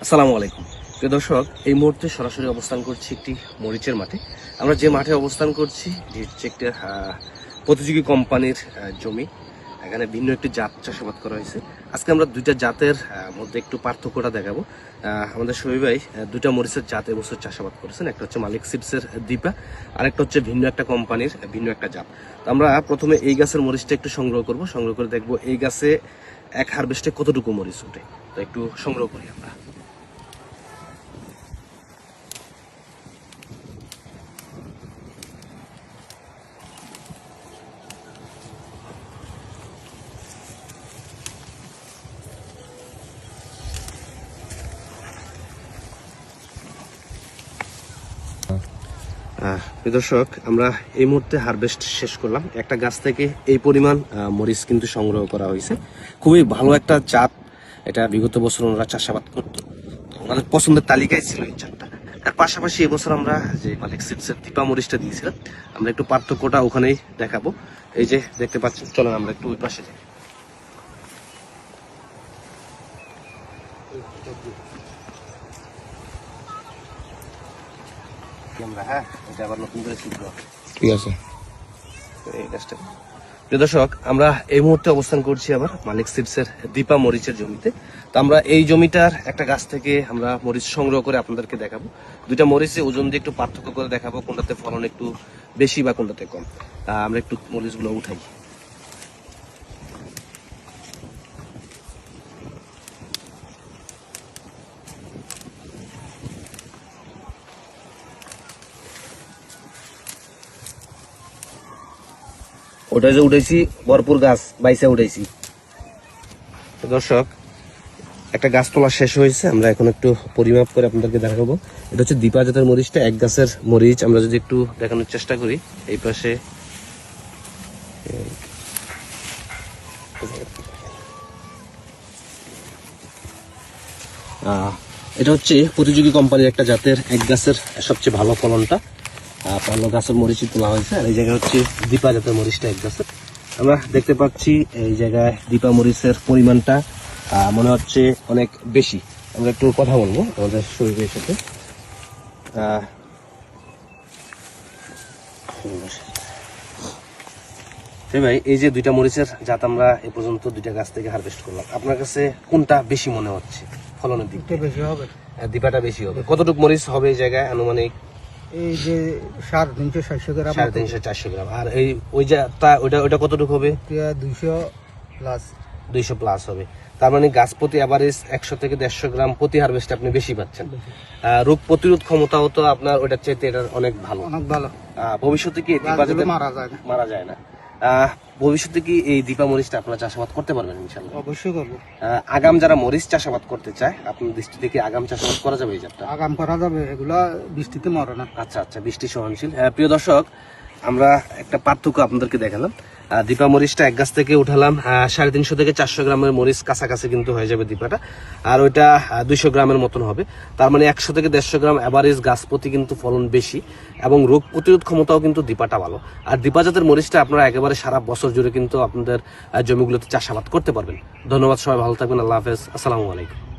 আসসালামু আলাইকুম প্রিয় দর্শক, এই মুহূর্তে সরাসরি অবস্থান করছি একটি মরিচের মাঠে। আমরা যে মাঠে অবস্থান করছি এটি হচ্ছে একটি প্রতিযোগী কোম্পানির জমি। এখানে ভিন্ন একটি জাত চাষাবাদ করা হয়েছে। আজকে আমরা দুইটা জাতের মধ্যে একটু পার্থক্যটা দেখাবো। আমাদের শহীদ ভাই দুইটা মরিচের জাত এবছর চাষাবাদ করেছেন। একটা হচ্ছে মালিক সিডসের দীপা, আরেকটা হচ্ছে ভিন্ন একটা কোম্পানির ভিন্ন একটা জাত। তো আমরা প্রথমে এই গাছের মরিচটা একটু সংগ্রহ করে দেখবো এই গাছে এক হারভেস্টে কতটুকু মরিচ ওঠে। তো একটু সংগ্রহ করি আমরা। দর্শক, আমরা এই মুহূর্তে হারভেস্ট শেষ করলাম। একটা গাছ থেকে এই পরিমাণ মরিচ কিন্তু সংগ্রহ করা হয়েছে। খুবই ভালো একটা জাত। এটা বিগত বছর ওনারা চাষাবাদ করতো, ওনাদের পছন্দের তালিকায় ছিল এই জাতটা। তার পাশাপাশি এবছর আমরা যে মালিক সিডসের দীপা মরিচটা দিয়েছিলাম, আমরা একটু পার্থক্যটা ওখানেই দেখাবো। এই যে দেখতে পাচ্ছেন, চলেন আমরা একটু ওই পাশে যাই। হ্যাঁ, এটা আবার নতুন করে ঠিক আছে এই গাছটা। প্রিয় দর্শক, আমরা এই মুহূর্তে অবস্থান করছি আবার মালিক সিডসের দীপা মরিচের জমিতে। তো আমরা এই জমিটার একটা গাছ থেকে আমরা মরিচ সংগ্রহ করে আপনাদেরকে দেখাবো। দুইটা মরিচে ওজন দিয়ে একটু পার্থক্য করে দেখাবো, কোনটাতে ফলন একটু বেশি বা কোনটাতে কম। আমরা একটু মরিচগুলো উঠাই। ওটা যে উঠেছি ভরপুর গাছ বাইসা উঠেছি। দর্শক, একটা গাছ তোলা শেষ হয়েছে, আমরা এখন একটু পরিমাপ করে আপনাদেরকে দেখাবো। এটা হচ্ছে দীপা জাতের মরিচটা, এক গাছের মরিচ। আমরা যদি একটু দেখানোর চেষ্টা করি, এই পাশে এটা হচ্ছে প্রতিযোগী কোম্পানির একটা জাতের এক গাছের সবচেয়ে ভালো ফলনটা। ভালো গাছের মরিচই তোলা হয়েছে। আর এই জায়গায় হচ্ছে দীপা জাতের মরিচটা এক গাছের। আমরা দেখতে পাচ্ছি এই জায়গায় দীপা মরিচের পরিমাণটা মনে হচ্ছে অনেক বেশি। আমরা একটু কথা বলবো আমাদের শরীরের সাথে। ভাই, এই যে দুইটা মরিচের জাত আমরা এ পর্যন্ত দুইটা গাছ থেকে হারভেস্ট করলাম, আপনার কাছে কোনটা বেশি মনে হচ্ছে ফলনের দিকটা? বেশি হবে, দীপাটা বেশি হবে। কতটুকু মরিচ হবে এই জায়গায় আনুমানিক? এই যে 350-400 গ্রাম। 350-400 গ্রাম। আর এই ওই জাতটা ওটা কতটুকু হবে? 200 প্লাস। 200 প্লাস হবে। তার মানে গাছ প্রতি এভারেজ 100 থেকে 150 গ্রাম প্রতি হারভেস্টে আপনি বেশি পাচ্ছেন। রোগ প্রতিরোধ ক্ষমতাও তো আপনার ওটার চাইতে এটা অনেক ভালো। ভবিষ্যতে কি মারা যায় না? ভবিষ্যতে কি এই দীপা মরিচটা আপনারা চাষাবাদ করতে পারবেন? ইনশাআল্লাহ অবশ্যই করবো। আগাম যারা মরিচ চাষাবাদ করতে চায়, আপনার দৃষ্টি থেকে আগাম চাষাবাদ করা যাবে? এই জাতটা আগাম করা যাবে, এগুলা বৃষ্টিতে মরে না। আচ্ছা, বৃষ্টি সহনশীল। প্রিয় দর্শক, আমরা একটা পার্থক্য আপনাদেরকে দেখালাম। দীপা মরিচটা এক গাছ থেকে উঠালাম 350 থেকে 400 গ্রামের মরিচ কাছাকাছি কিন্তু হয়ে যাবে দীপাটা। আর ওইটা 200 গ্রামের মতন হবে। তার মানে 100 থেকে 150 গ্রাম এভারেজ গাছ প্রতি কিন্তু ফলন বেশি, এবং রোগ প্রতিরোধ ক্ষমতাও কিন্তু দীপাটা ভালো। আর দীপা জাতের মরিচটা আপনারা একেবারে সারা বছর জুড়ে কিন্তু আপনাদের জমিগুলোতে চাষাবাদ করতে পারবেন। ধন্যবাদ, সবাই ভালো থাকবেন। আল্লাহ হাফেজ, আসসালামু আলাইকুম।